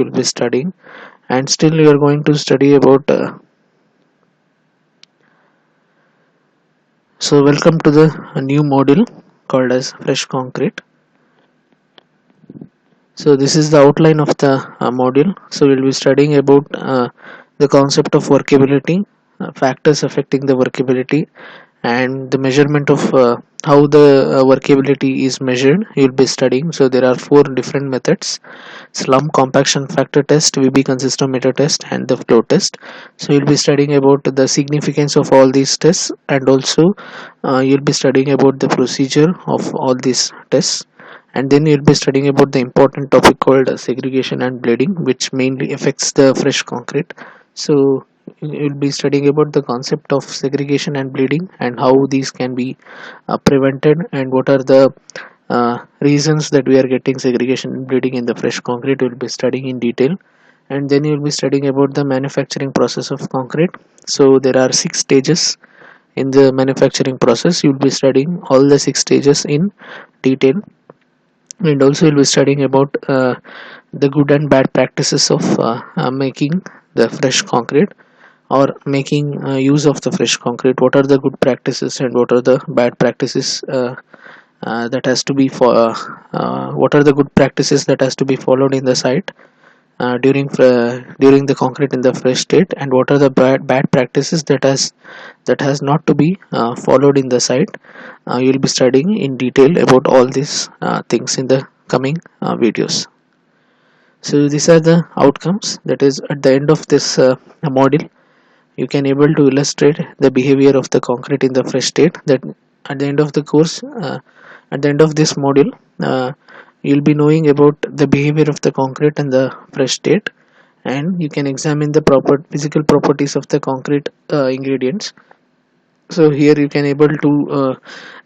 will be studying, and still you are going to study about so welcome to the new module called as fresh concrete. So this is the outline of the module. So we'll be studying about the concept of workability, factors affecting the workability, and the measurement of how the workability is measured. You'll be studying. So there are four different methods: slump compaction factor test, VB consistometer test, and the flow test. So you'll be studying about the significance of all these tests, and also you'll be studying about the procedure of all these tests, and then you'll be studying about the important topic called segregation and bleeding, which mainly affects the fresh concrete. So you'll be studying about the concept of segregation and bleeding and how these can be prevented, and what are the reasons that we are getting segregation and bleeding in the fresh concrete. We'll be studying in detail, and then you'll be studying about the manufacturing process of concrete. So there are 6 stages in the manufacturing process. You'll be studying all the 6 stages in detail, and also you'll be studying about the good and bad practices of making the fresh concrete, or making use of the fresh concrete. What are the good practices and what are the bad practices that has to be for what are the good practices that has to be followed in the site during the concrete in the fresh state, and what are the bad practices that has not to be followed in the site. You'll be studying in detail about all these things in the coming videos. So these are the outcomes, that is at the end of this module you can able to illustrate the behavior of the concrete in the fresh state. That at the end of the course, at the end of this module, you'll be knowing about the behavior of the concrete in the fresh state, and you can examine the proper physical properties of the concrete ingredients. So here you can able to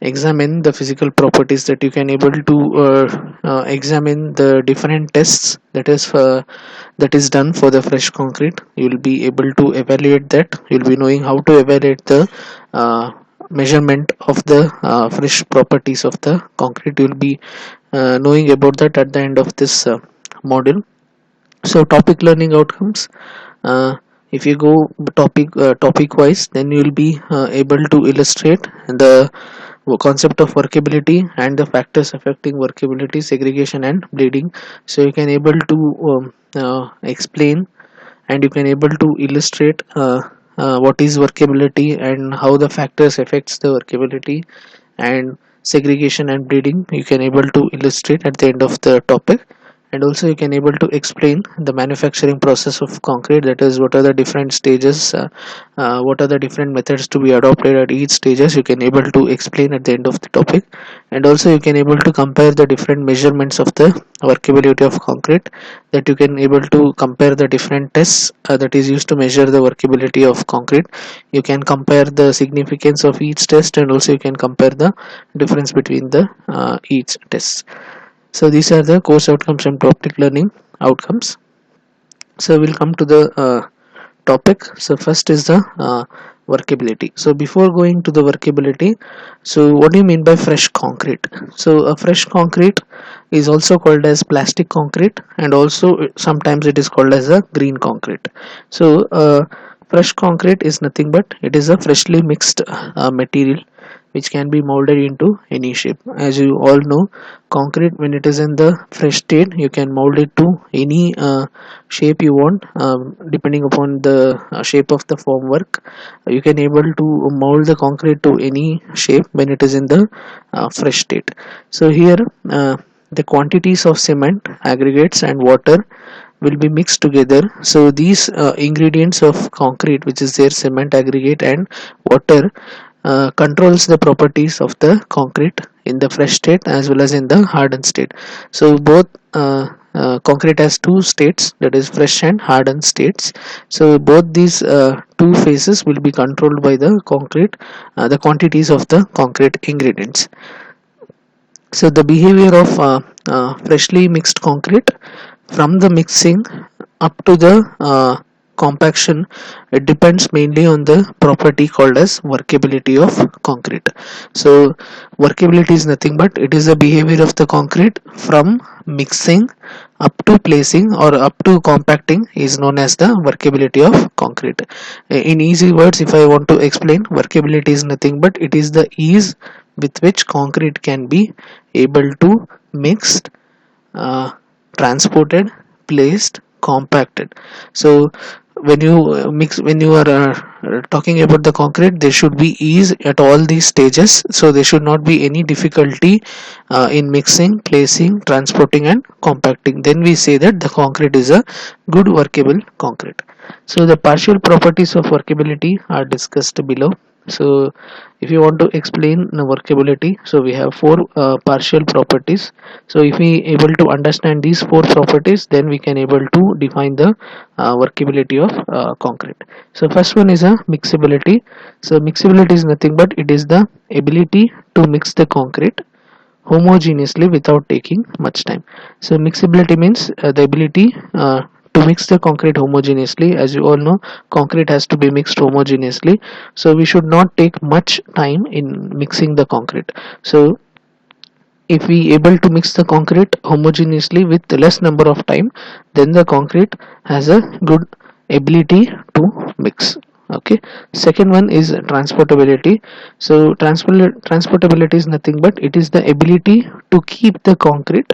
examine the physical properties, that you can able to examine the different tests that is done for the fresh concrete. You will be able to evaluate that. You'll be knowing how to evaluate the uh, measurement of the fresh properties of the concrete. You'll be knowing about that at the end of this module. So topic learning outcomes, uh, if you go topic wise, then you will be able to illustrate the concept of workability and the factors affecting workability, segregation and bleeding. So you can able to explain, and you can able to illustrate what is workability and how the factors affects the workability, and segregation and bleeding you can able to illustrate at the end of the topic. And also you can able to explain the manufacturing process of concrete, that is what are the different stages, what are the different methods to be adopted at each stages. You can able to explain at the end of the topic. And also you can able to compare the different measurements of the workability of concrete, that you can able to compare the different tests that is used to measure the workability of concrete. You can compare the significance of each test, and also you can compare the difference between the each test. So these are the course outcomes and topic learning outcomes. So we'll come to the topic. So first is the workability. So before going to the workability, so what do you mean by fresh concrete? So a fresh concrete is also called as plastic concrete, and also sometimes it is called as a green concrete. So fresh concrete is nothing but it is a freshly mixed material which can be molded into any shape. As you all know, concrete when it is in the fresh state, you can mold it to any shape you want, depending upon the shape of the formwork. You can able to mold the concrete to any shape when it is in the fresh state. So here the quantities of cement, aggregates and water will be mixed together. So these ingredients of concrete, which is their cement, aggregate and water, controls the properties of the concrete in the fresh state as well as in the hardened state. So both concrete has two states, that is fresh and hardened states. So both these two phases will be controlled by the concrete, the quantities of the concrete ingredients. So the behavior of freshly mixed concrete from the mixing up to the compaction, it depends mainly on the property called as workability of concrete. So workability is nothing but it is the behavior of the concrete from mixing up to placing or up to compacting is known as the workability of concrete. In easy words, if I want to explain, workability is nothing but it is the ease with which concrete can be able to mixed, uh, transported, placed, compacted. So when you when you are talking about the concrete, there should be ease at all these stages, so there should not be any difficulty in mixing, placing, transporting and compacting. Then we say that the concrete is a good workable concrete. So the partial properties of workability are discussed below. So if you want to explain the workability, so we have four partial properties. So if we able to understand these four properties, then we can able to define the workability of concrete. So first one is a mixability. So mixability is nothing but it is the ability to mix the concrete homogeneously without taking much time. So mixability means the ability to mix the concrete homogeneously. As you all know, concrete has to be mixed homogeneously, so we should not take much time in mixing the concrete. So if we able to mix the concrete homogeneously with less number of time, then the concrete has a good ability to mix. Okay, second one is transportability. So transportability is nothing but it is the ability to keep the concrete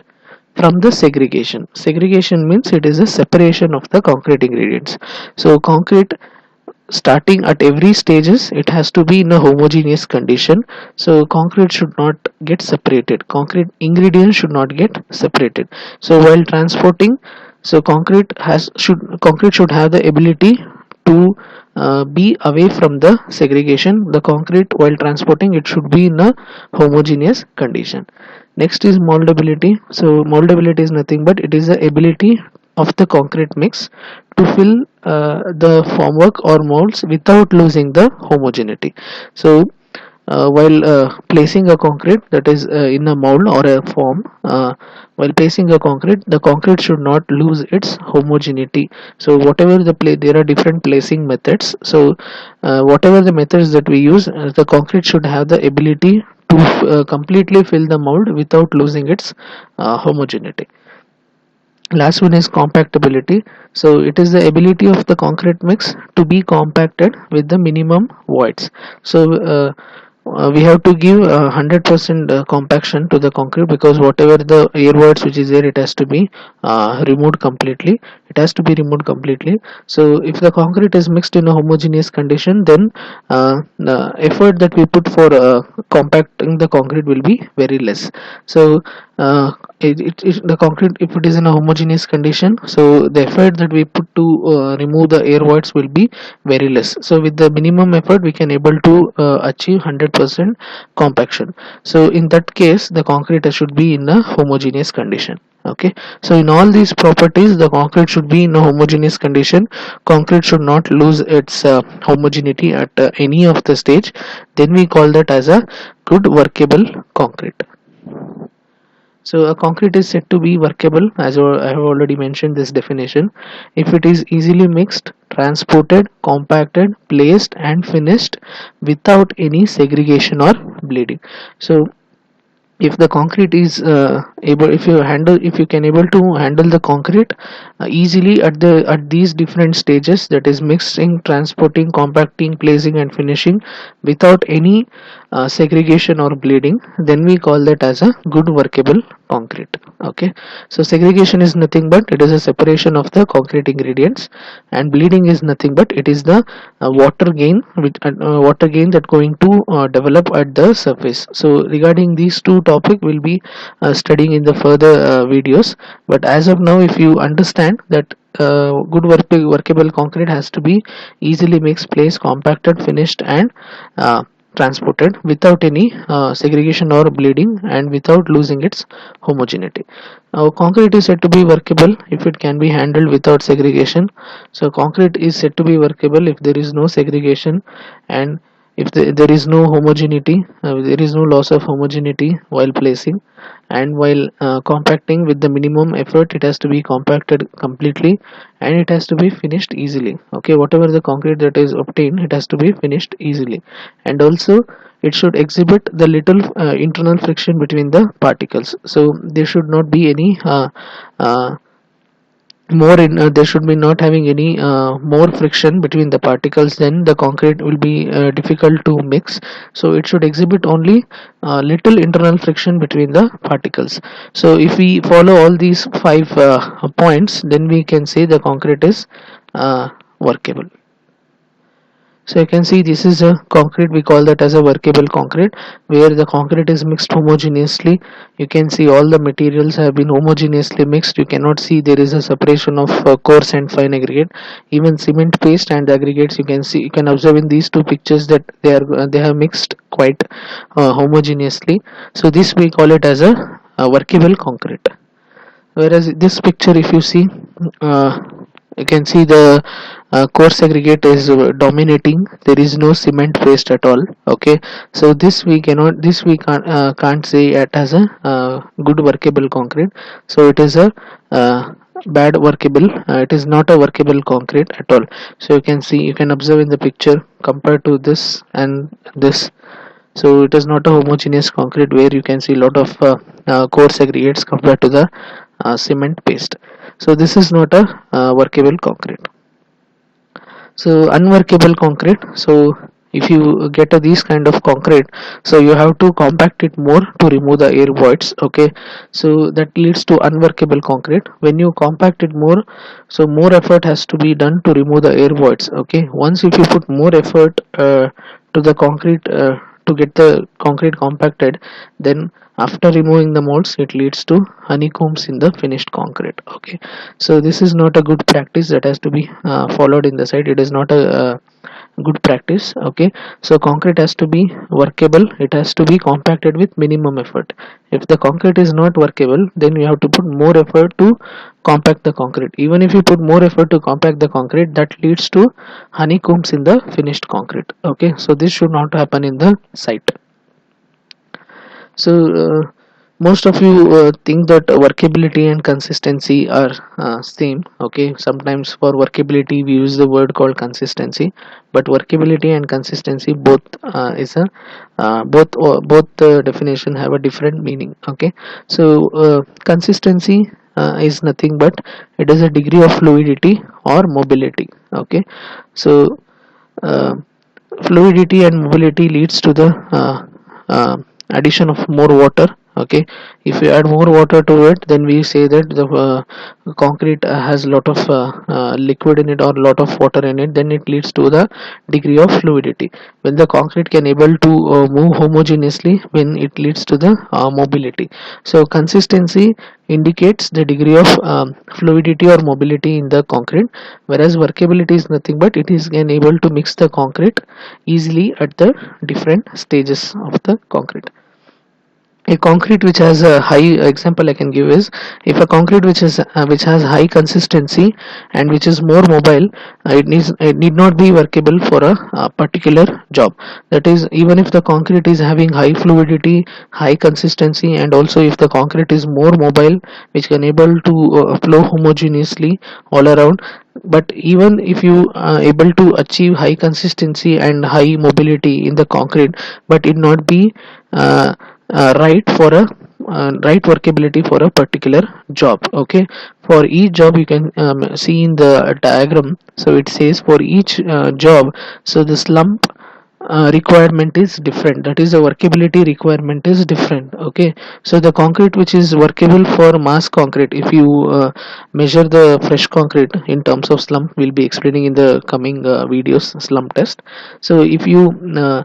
from the segregation. Segregation means it is a separation of the concrete ingredients. So concrete starting at every stages, it has to be in a homogeneous condition. So concrete should not get separated, concrete ingredients should not get separated. So while transporting, so concrete should have the ability to be away from the segregation. The concrete while transporting, it should be in a homogeneous condition. Next is moldability. So moldability is nothing but it is the ability of the concrete mix to fill the formwork or molds without losing the homogeneity. So while placing a concrete, that is in a mold or a form, while placing a concrete, the concrete should not lose its homogeneity. So whatever there are different placing methods. So whatever the methods that we use, the concrete should have the ability to completely fill the mold without losing its homogeneity. Last one is compactability. So it is the ability of the concrete mix to be compacted with the minimum voids. So we have to give 100% compaction to the concrete, because whatever the air voids which is there, it has to be removed completely. It has to be removed completely. So if the concrete is mixed in a homogeneous condition, then the effort that we put for compacting the concrete will be very less. So the concrete, if it is in a homogeneous condition, so the effort that we put to remove the air voids will be very less. So with the minimum effort, we can able to achieve 100% compaction. So in that case, the concrete should be in a homogeneous condition. Okay, so in all these properties, the concrete should be in a homogeneous condition. Concrete should not lose its homogeneity at any of the stage. Then we call that as a good workable concrete. So a concrete is said to be workable, as I have already mentioned this definition, if it is easily mixed, transported, compacted, placed and finished without any segregation or bleeding. So if the concrete is if you can able to handle the concrete easily at these different stages, that is mixing, transporting, compacting, placing and finishing without any segregation or bleeding, then we call that as a good workable concrete. Okay, so segregation is nothing but it is a separation of the concrete ingredients, and bleeding is nothing but it is the water gain that going to develop at the surface. So regarding these two topic, we'll be studying in the further videos, but as of now, if you understand that good workable concrete has to be easily mixed, placed, compacted, finished and transported without any segregation or bleeding and without losing its homogeneity. Now concrete is said to be workable if it can be handled without segregation. So concrete is said to be workable if there is no segregation, and if there is no homogeneity, there is no loss of homogeneity while placing, and while compacting with the minimum effort, it has to be compacted completely, and it has to be finished easily. Okay, whatever the concrete that is obtained, it has to be finished easily, and also it should exhibit the little internal friction between the particles. So there should not be any uh, there should be not having any more friction between the particles, then the concrete will be difficult to mix. So it should exhibit only little internal friction between the particles. So if we follow all these five points, then we can say the concrete is workable. So you can see this is a concrete, we call that as a workable concrete, where the concrete is mixed homogeneously. You can see all the materials have been homogeneously mixed. You cannot see there is a separation of coarse and fine aggregate. Even cement paste and aggregates, you can see, you can observe in these two pictures that they have mixed quite homogeneously. So this we call it as a workable concrete. Whereas this picture, if you see, uh, you can see the coarse aggregate is dominating. There is no cement paste at all. Okay, so this we can't say it as a good workable concrete. So it is a bad workable, it is not a workable concrete at all. So you can see, you can observe in the picture compared to this and this, so it is not a homogeneous concrete where you can see a lot of coarse aggregates compared to the cement paste. So this is not a workable concrete. So unworkable concrete, so if you get these kind of concrete, so you have to compact it more to remove the air voids. Okay, so that leads to unworkable concrete. When you compact it more, so more effort has to be done to remove the air voids. Okay, once if you put more effort to the concrete to get the concrete compacted, then after removing the molds, it leads to honeycombs in the finished concrete. Okay, so this is not a good practice that has to be followed in the site. It is not a good practice. Okay, so concrete has to be workable, it has to be compacted with minimum effort. If the concrete is not workable, then you have to put more effort to compact the concrete. Even if you put more effort to compact the concrete, that leads to honeycombs in the finished concrete. Okay, so this should not happen in the site. So most of you think that workability and consistency are same. Okay, sometimes for workability we use the word called consistency, but workability and consistency both is a both definition have a different meaning. Okay, so consistency is nothing but it is a degree of fluidity or mobility. Okay, so uh, fluidity and mobility leads to the uh, addition of more water. Okay, if you add more water to it, then we say that the concrete has a lot of liquid in it or lot of water in it, then it leads to the degree of fluidity. When the concrete can able to move homogeneously, when it leads to the mobility. So consistency indicates the degree of fluidity or mobility in the concrete, whereas workability is nothing but it is able to mix the concrete easily at the different stages of the concrete. A concrete which has a high example I can give is, if a concrete which has high consistency and which is more mobile, it need not be workable for a particular job. That is, even if the concrete is having high fluidity, high consistency, and also if the concrete is more mobile, which can able to flow homogeneously all around, but even if you are able to achieve high consistency and high mobility in the concrete, but it not be uh, right for a right workability for a particular job. Okay, for each job you can see in the diagram. So it says for each job, so the slump requirement is different, that is the workability requirement is different. Okay, so the concrete which is workable for mass concrete, if you measure the fresh concrete in terms of slump, we'll be explaining in the coming videos slump test. So if you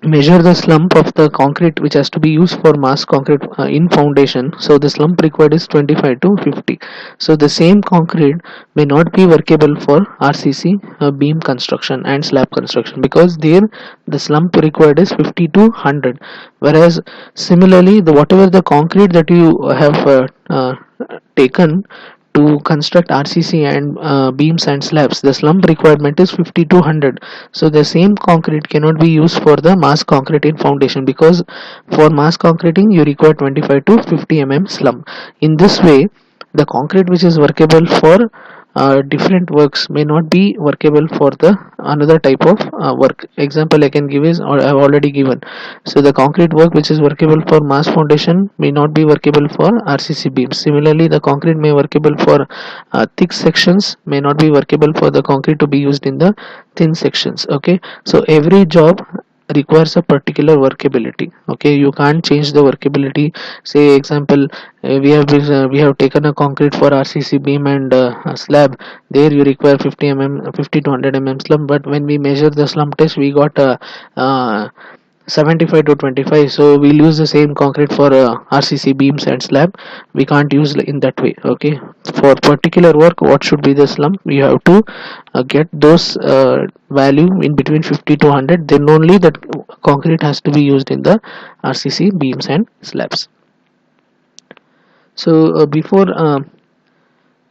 measure the slump of the concrete which has to be used for mass concrete in foundation, so the slump required is 25 to 50. So the same concrete may not be workable for RCC beam construction and slab construction, because there the slump required is 50 to 100, whereas similarly the whatever the concrete that you have taken to construct RCC and beams and slabs, the slump requirement is 50 to 100. So the same concrete cannot be used for the mass concreting foundation, because for mass concreting you require 25 to 50 slump. In this way, the concrete which is workable for different works may not be workable for the another type of work. Example I can give is, or I have already given. So the concrete work which is workable for mass foundation may not be workable for RCC beams. Similarly, the concrete may workable for thick sections, may not be workable for the concrete to be used in the thin sections. Okay, so every job requires a particular workability. Okay, you can't change the workability. Say example, we have taken a concrete for RCC beam and a slab. There you require 50 to 100 slump, but when we measure the slump test, we got a 75 to 25. So we'll use the same concrete for RCC beams and slab. We can't use in that way. Okay, for particular work, what should be the slump, you have to get those value in between 50 to 100, then only that concrete has to be used in the RCC beams and slabs. So before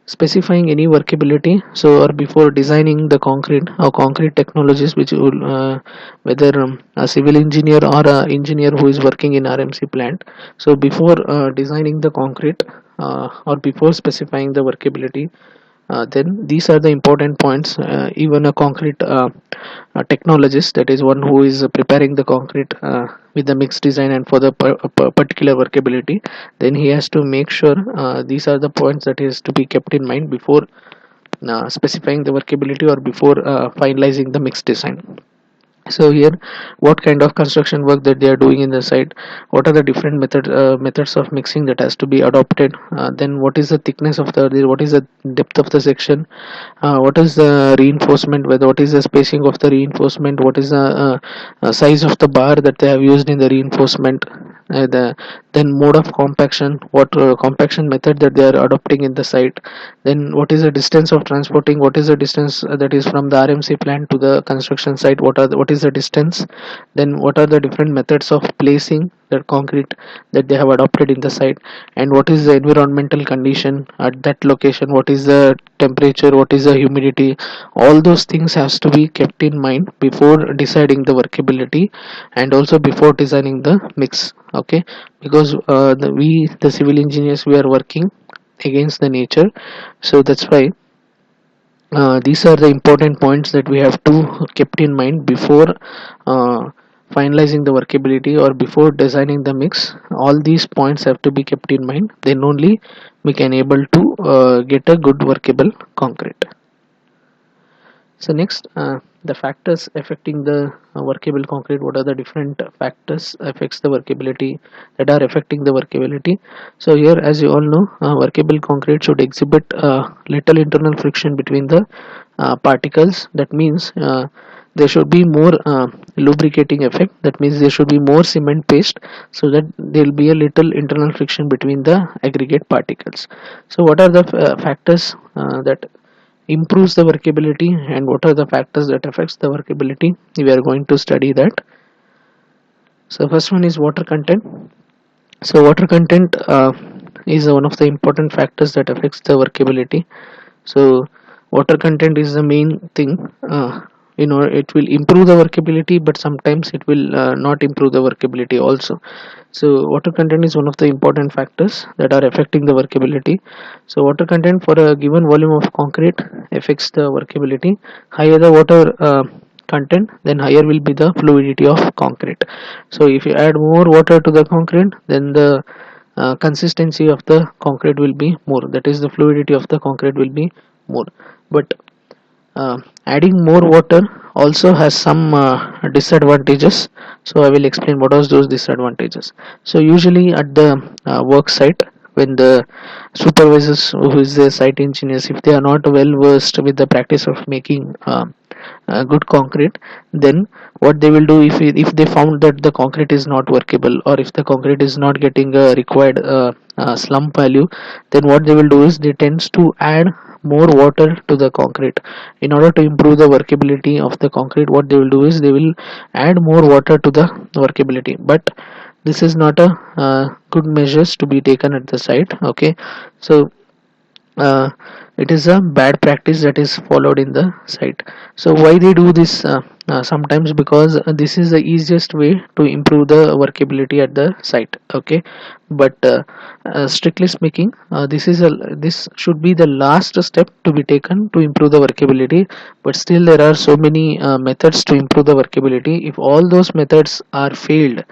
specifying any workability, so or before designing the concrete or concrete technologies, which will whether a civil engineer or a engineer who is working in RMC plant, so before designing the concrete or before specifying the workability, then these are the important points. Even a concrete technologist, that is one who is preparing the concrete with the mixed design and for the particular workability, then he has to make sure these are the points that is to be kept in mind before specifying the workability or before finalizing the mixed design. So here, what kind of construction work that they are doing in the site, what are the different methods of mixing that has to be adopted, then what is the thickness of the, what is the depth of the section, what is the reinforcement, whether what is the spacing of the reinforcement, what is the size of the bar that they have used in the reinforcement, then mode of compaction, what compaction method that they are adopting in the site, then what is the distance of transporting, what is the distance that is from the RMC plant to the construction site, what is the distance, then what are the different methods of placing the concrete that they have adopted in the site, and what is the environmental condition at that location, what is the temperature, what is the humidity. All those things has to be kept in mind before deciding the workability and also before designing the mix. Okay, because the civil engineers, we are working against the nature, so that's why these are the important points that we have to kept in mind before finalizing the workability or before designing the mix. All these points have to be kept in mind, then only we can able to get a good workable concrete. So next, the factors affecting the workable concrete. What are the different factors affects the workability, that are affecting the workability? So here, as you all know, workable concrete should exhibit little internal friction between the particles. That means there should be more lubricating effect. That means there should be more cement paste, so that there will be a little internal friction between the aggregate particles. So what are the factors that improves the workability, and what are the factors that affects the workability? We are going to study that. So first one is water content. So water content is one of the important factors that affects the workability. So water content is the main thing. It will improve the workability, but sometimes it will not improve the workability also. So water content is one of the important factors that are affecting the workability. So water content for a given volume of concrete affects the workability. Higher the water content, then higher will be the fluidity of concrete. So if you add more water to the concrete, then the consistency of the concrete will be more, that is the fluidity of the concrete will be more. But adding more water also has some disadvantages, so I will explain what are those disadvantages. So usually at the work site, when the supervisors, who is the site engineers, if they are not well versed with the practice of making good concrete, then what they will do, if they found that the concrete is not workable, or if the concrete is not getting a required slump value, then what they will do is they tends to add more water to the concrete in order to improve the workability of the concrete. What they will do is they will add more water to the workability, but this is not a good measures to be taken at the site. Okay, so uh, it is a bad practice that is followed in the site. So why they do this? Sometimes because this is the easiest way to improve the workability at the site. Okay, but strictly speaking, this should be the last step to be taken to improve the workability. But still there are so many methods to improve the workability. If all those methods are failed,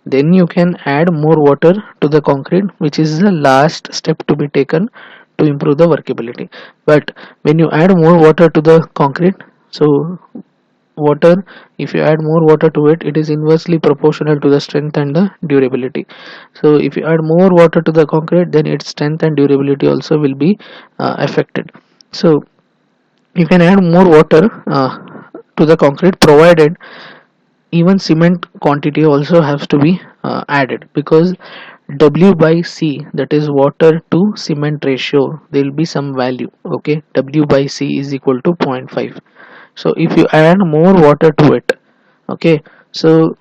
then you can add more water to the concrete, which is the last step to be taken to improve the workability. But when you add more water to the concrete, so water, if you add more water to it, it is inversely proportional to the strength and the durability. So if you add more water to the concrete, then its strength and durability also will be affected. So you can add more water to the concrete, provided even cement quantity also has to be added, because W by C, that is water to cement ratio, there will be some value. Okay, W by C is equal to 0.5. So if you add more water to it, okay, so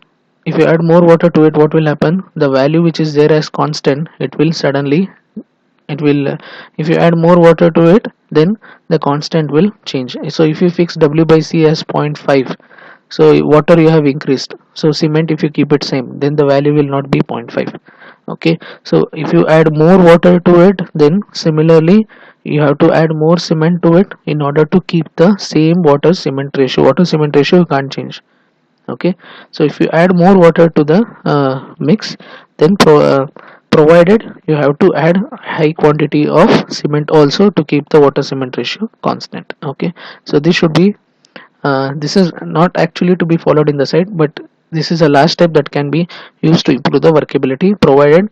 if you add more water to it, what will happen? The value which is there as constant, it will suddenly, it will if you add more water to it, then the constant will change. So if you fix W by C as 0.5, so water you have increased, so cement if you keep it same, then the value will not be 0.5. Okay, so if you add more water to it, then similarly you have to add more cement to it in order to keep the same water cement ratio. Water cement ratio you can't change. Okay, so if you add more water to the mix, then provided you have to add high quantity of cement also to keep the water cement ratio constant. Okay, so this should be this is not actually to be followed in the site, but this is a last step that can be used to improve the workability, provided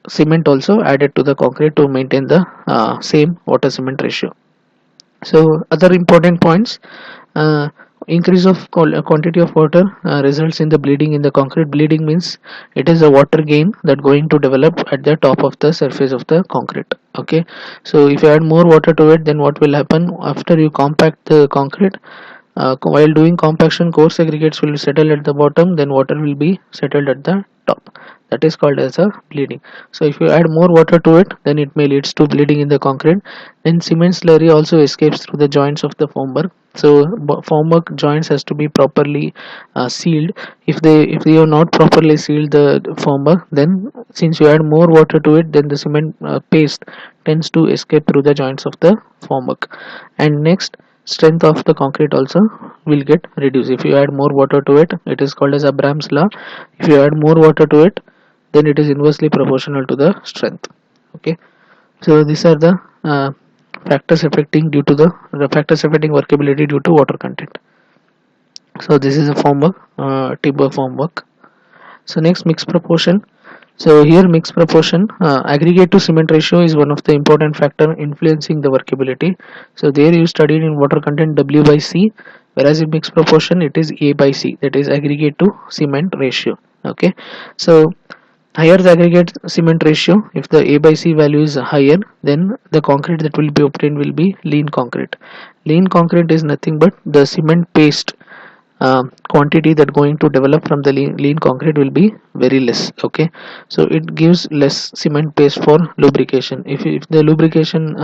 cement also added to the concrete to maintain the same water cement ratio. So other important points, uh, increase of quantity of water results in the bleeding in the concrete. Bleeding means it is a water gain that going to develop at the top of the surface of the concrete. Okay, so if you add more water to it, then what will happen after you compact the concrete? While doing compaction, coarse aggregates will settle at the bottom, then water will be settled at the top. That is called as a bleeding. So if you add more water to it, then it may leads to bleeding in the concrete. Then cement slurry also escapes through the joints of the formwork. So formwork joints has to be properly sealed. If they are not properly sealed the formwork, then since you add more water to it, then the cement paste tends to escape through the joints of the formwork. And next, strength of the concrete also will get reduced. If you add more water to it, it is called as Abraham's law. If you add more water to it, then it is inversely proportional to the strength. Okay, so these are the factors affecting due to the factors affecting workability due to water content. So this is a formwork, timber formwork. So next, mixed proportion. So here mixed proportion, aggregate to cement ratio is one of the important factor influencing the workability. So there you studied in water content W by C, whereas in mixed proportion it is A by C, that is aggregate to cement ratio. Okay, so higher the aggregate cement ratio, if the A by C value is higher, then the concrete that will be obtained will be lean concrete. Lean concrete is nothing but the cement paste quantity that going to develop from the lean concrete will be very less. Okay, so it gives less cement paste for lubrication. If the lubrication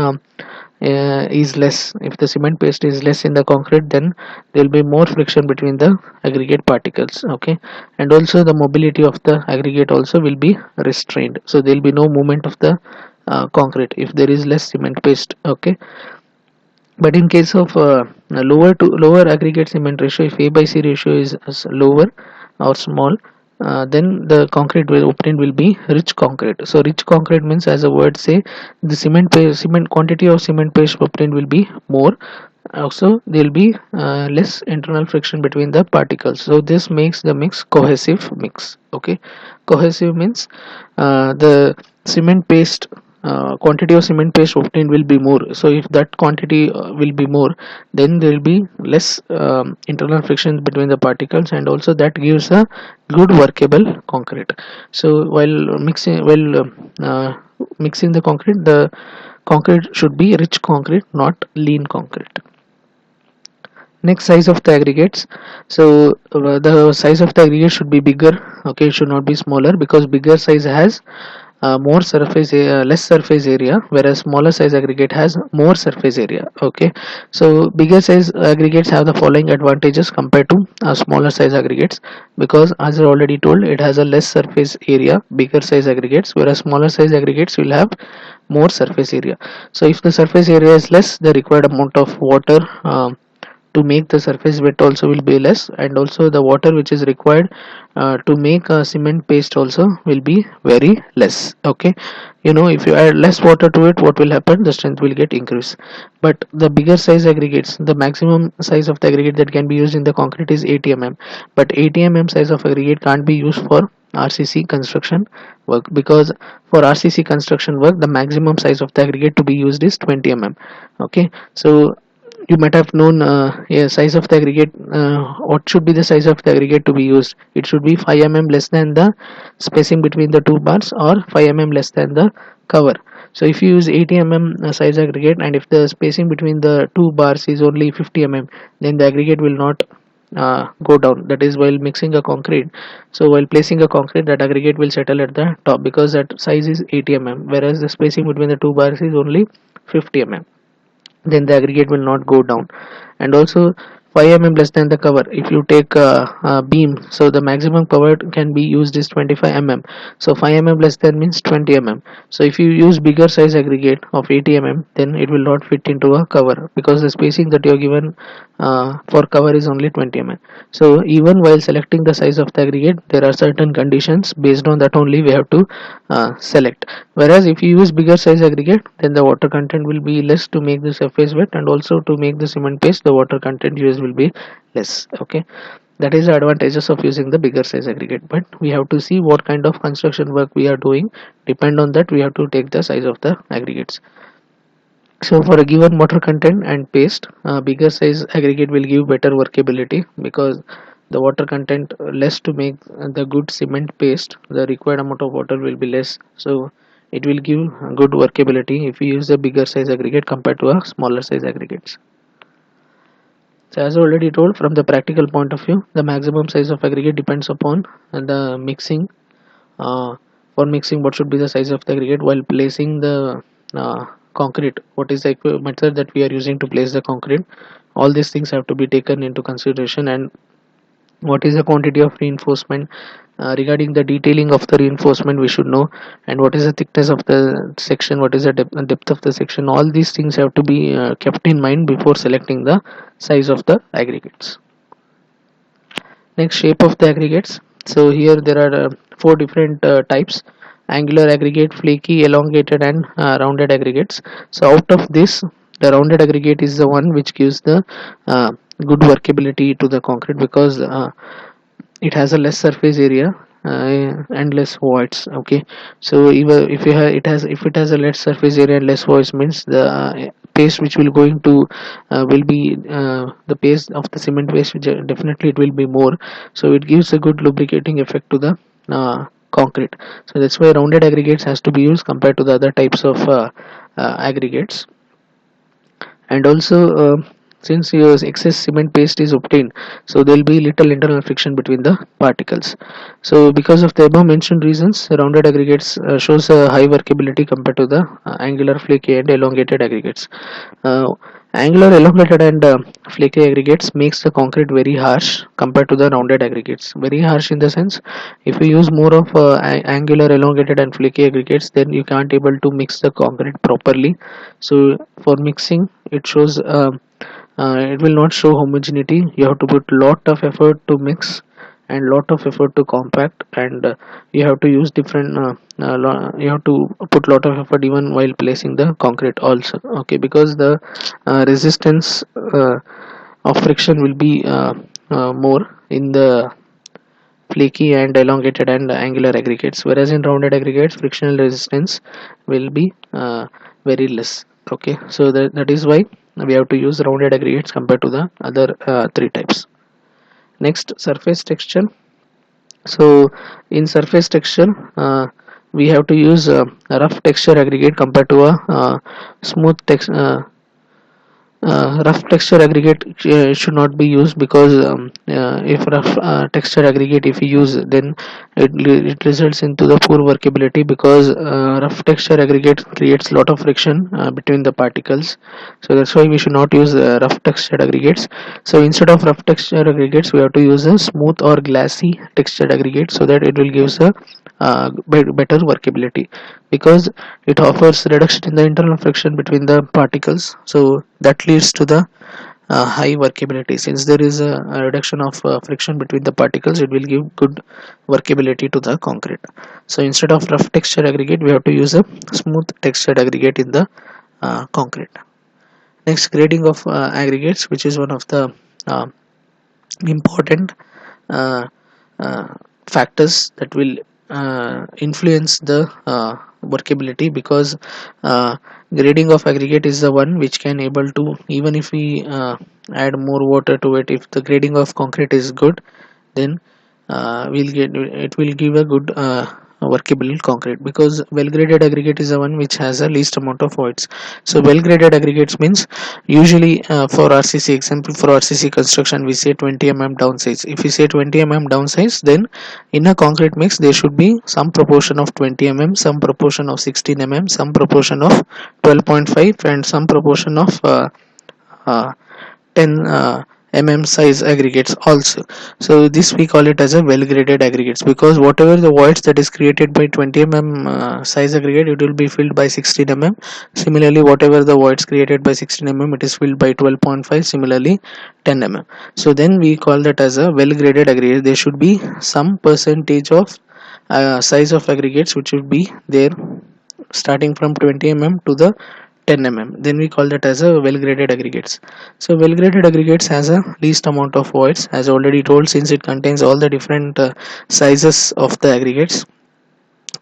is less, if the cement paste is less in the concrete, then there will be more friction between the aggregate particles. Okay, and also the mobility of the aggregate also will be restrained, so there will be no movement of the concrete if there is less cement paste. Okay, but in case of lower aggregate cement ratio, if A by C ratio is lower or small, then the concrete will obtained will be rich concrete. So rich concrete means, as a word say, the cement quantity of cement paste obtained will be more. Also there will be less internal friction between the particles, so this makes the mix cohesive mix. Okay, cohesive means the cement paste quantity of cement paste obtained will be more. So if that quantity will be more, then there will be less internal friction between the particles, and also that gives a good workable concrete. So while mixing the concrete, the concrete should be rich concrete, not lean concrete. Next, size of the aggregates. So the size of the aggregate should be bigger. Okay, it should not be smaller, because bigger size has more surface less surface area, whereas smaller size aggregate has more surface area. Okay, so bigger size aggregates have the following advantages compared to smaller size aggregates, because as I already told, it has a less surface area, bigger size aggregates, whereas smaller size aggregates will have more surface area. So if the surface area is less, the required amount of water to make the surface wet also will be less, and also the water which is required to make a cement paste also will be very less. Okay, you know, if you add less water to it, what will happen? The strength will get increased. But the bigger size aggregates, the maximum size of the aggregate that can be used in the concrete is 80 mm, but 80 mm size of aggregate can't be used for RCC construction work, because for RCC construction work the maximum size of the aggregate to be used is 20 mm. Okay, so you might have known, yeah, size of the aggregate, what should be the size of the aggregate to be used? It should be 5 mm less than the spacing between the two bars, or 5 mm less than the cover. So if you use 80 mm size aggregate, and if the spacing between the two bars is only 50 mm, then the aggregate will not go down. That is while mixing a concrete. So while placing a concrete, that aggregate will settle at the top, because that size is 80 mm, whereas the spacing between the two bars is only 50 mm, then the aggregate will not go down. And also 5 mm less than the cover, if you take a beam, so the maximum power can be used is 25 mm, so 5 mm less than means 20 mm. So if you use bigger size aggregate of 80 mm, then it will not fit into a cover, because the spacing that you are given for cover is only 20 mm. So even while selecting the size of the aggregate, there are certain conditions, based on that only we have to select. Whereas if you use bigger size aggregate, then the water content will be less to make the surface wet, and also to make the cement paste the water content used will be less. Okay, that is the advantages of using the bigger size aggregate, but we have to see what kind of construction work we are doing. Depend on that we have to take the size of the aggregates. So for a given water content and paste, bigger size aggregate will give better workability, because the water content less to make the good cement paste, the required amount of water will be less. So it will give good workability if you use a bigger size aggregate compared to a smaller size aggregates. So as I already told, from the practical point of view, the maximum size of aggregate depends upon the mixing. Uh, for mixing, what should be the size of the aggregate? While placing the concrete, what is the method that we are using to place the concrete? All these things have to be taken into consideration. And what is the quantity of reinforcement? Regarding the detailing of the reinforcement, we should know. And what is the thickness of the section, what is the depth of the section? All these things have to be kept in mind before selecting the size of the aggregates. Next, shape of the aggregates. So here there are four different types: angular aggregate, flaky, elongated, and rounded aggregates. So out of this, the rounded aggregate is the one which gives the good workability to the concrete, because it has a less surface area and less voids. Okay, so even if you have it has if it has a less surface area and less voids, means the paste which will going to will be the paste of the cement paste, which definitely it will be more, so it gives a good lubricating effect to the concrete. So that's why rounded aggregates has to be used compared to the other types of aggregates. And also since your excess cement paste is obtained, so there will be little internal friction between the particles. So because of the above mentioned reasons, rounded aggregates shows a high workability compared to the angular, flaky, and elongated aggregates. uh, Angular, elongated, and flaky aggregates makes the concrete very harsh compared to the rounded aggregates. Very harsh in the sense, if you use more of angular, elongated, and flaky aggregates, then you can't able to mix the concrete properly. So for mixing, it shows it will not show homogeneity. You have to put lot of effort to mix and lot of effort to compact, and you have to use different you have to put lot of effort even while placing the concrete also. Okay, because the resistance of friction will be more in the flaky and elongated and angular aggregates, whereas in rounded aggregates frictional resistance will be very less. Okay, so that is why we have to use rounded aggregates compared to the other three types. Next, surface texture. So in surface texture, we have to use a rough texture aggregate compared to a smooth rough texture aggregate should not be used, because if rough texture aggregate if you use, then it results into the poor workability, because rough texture aggregate creates lot of friction between the particles. So that's why we should not use rough textured aggregates. So instead of rough textured aggregates, we have to use a smooth or glassy textured aggregate, so that it will give us a better workability, because it offers reduction in the internal friction between the particles, so that leads to the high workability. Since there is a reduction of friction between the particles, it will give good workability to the concrete. So instead of rough texture aggregate, we have to use a smooth textured aggregate in the concrete. Next, grading of aggregates, which is one of the uh, important uh, uh, factors that will influence the workability, because uh, grading of aggregate is the one which can able to, even if we add more water to it, if the grading of concrete is good, then we'll get it will give a good workable concrete, because well graded aggregate is the one which has the least amount of voids. So well graded aggregates means, usually for RCC example, for RCC construction we say 20 downsize. If we say 20 downsize, then in a concrete mix there should be some proportion of 20 some proportion of 16 some proportion of 12.5, and some proportion of uh, 10 size aggregates also. So this we call it as a well graded aggregates, because whatever the voids that is created by 20 size aggregate, it will be filled by 16 Similarly, whatever the voids created by 16 it is filled by 12.5, similarly 10 So then we call that as a well graded aggregate. There should be some percentage of size of aggregates which should be there, starting from 20 to the 10 then we call that as a well graded aggregates. So well graded aggregates has a least amount of voids, as already told, since it contains all the different sizes of the aggregates,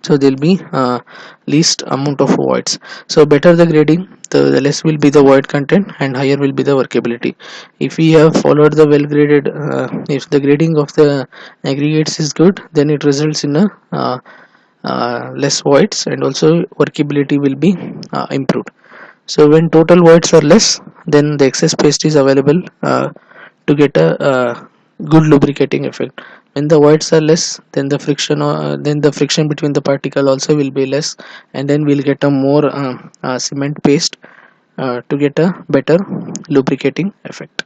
so there'll be least amount of voids. So better the grading, the less will be the void content and higher will be the workability. If we have followed the well graded, if the grading of the aggregates is good, then it results in a less voids, and also workability will be improved. So when total voids are less, then the excess paste is available to get a good lubricating effect. When the voids are less, then the friction between the particle also will be less, and then we'll get a more cement paste to get a better lubricating effect.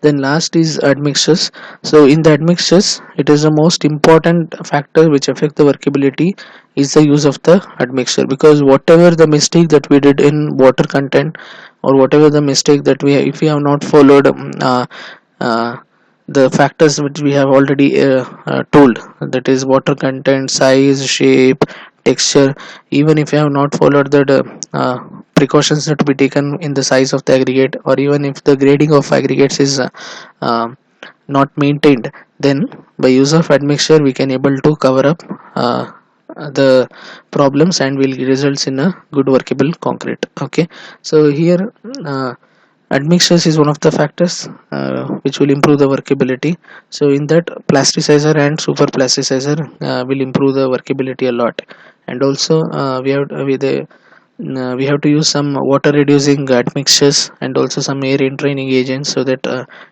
Then last is admixtures. So in the admixtures, it is the most important factor which affect the workability is the use of the admixture, because whatever the mistake that we did in water content, or whatever the mistake that if we have not followed uh, the factors which we have already told, that is water content, size, shape, texture, even if you have not followed the precautions that to be taken in the size of the aggregate, or even if the grading of aggregates is uh, not maintained, then by use of admixture we can able to cover up the problems, and will results in a good workable concrete. Okay, so here admixtures is one of the factors which will improve the workability. So in that, plasticizer and super plasticizer will improve the workability a lot. And also we have to use some water reducing admixtures, and also some air entraining agents, so that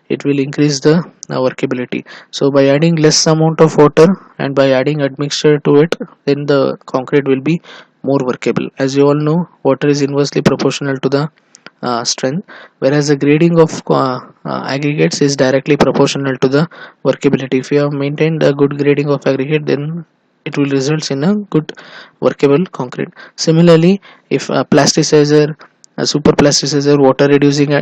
it will increase the workability. So by adding less amount of water and by adding admixture to it, then the concrete will be more workable. As you all know, water is inversely proportional to the strength, whereas the grading of aggregates is directly proportional to the workability. If you have maintained a good grading of aggregate, then it will result in a good workable concrete. Similarly, if a plasticizer, a super plasticizer, water reducing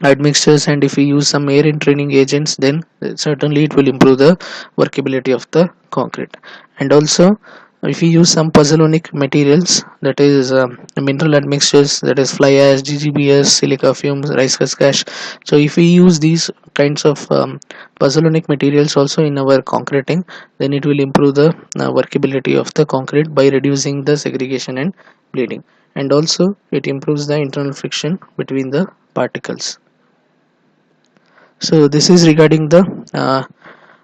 admixtures, and if we use some air entraining agents, then certainly it will improve the workability of the concrete. And also, if we use some pozzolanic materials, that is mineral admixtures, that is fly ash, GGBS, silica fumes, rice husk ash. So if we use these kinds of pozzolanic materials also in our concreting, then it will improve the workability of the concrete by reducing the segregation and bleeding, and also it improves the internal friction between the particles. So this is regarding the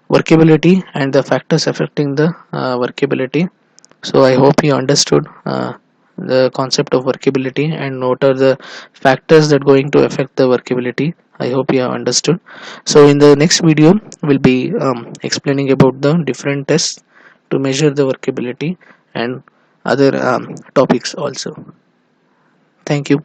workability and the factors affecting the workability. So I hope you understood the concept of workability and what are the factors that going to affect the workability. I hope you have understood. So in the next video we'll be explaining about the different tests to measure the workability and other topics also. Thank you.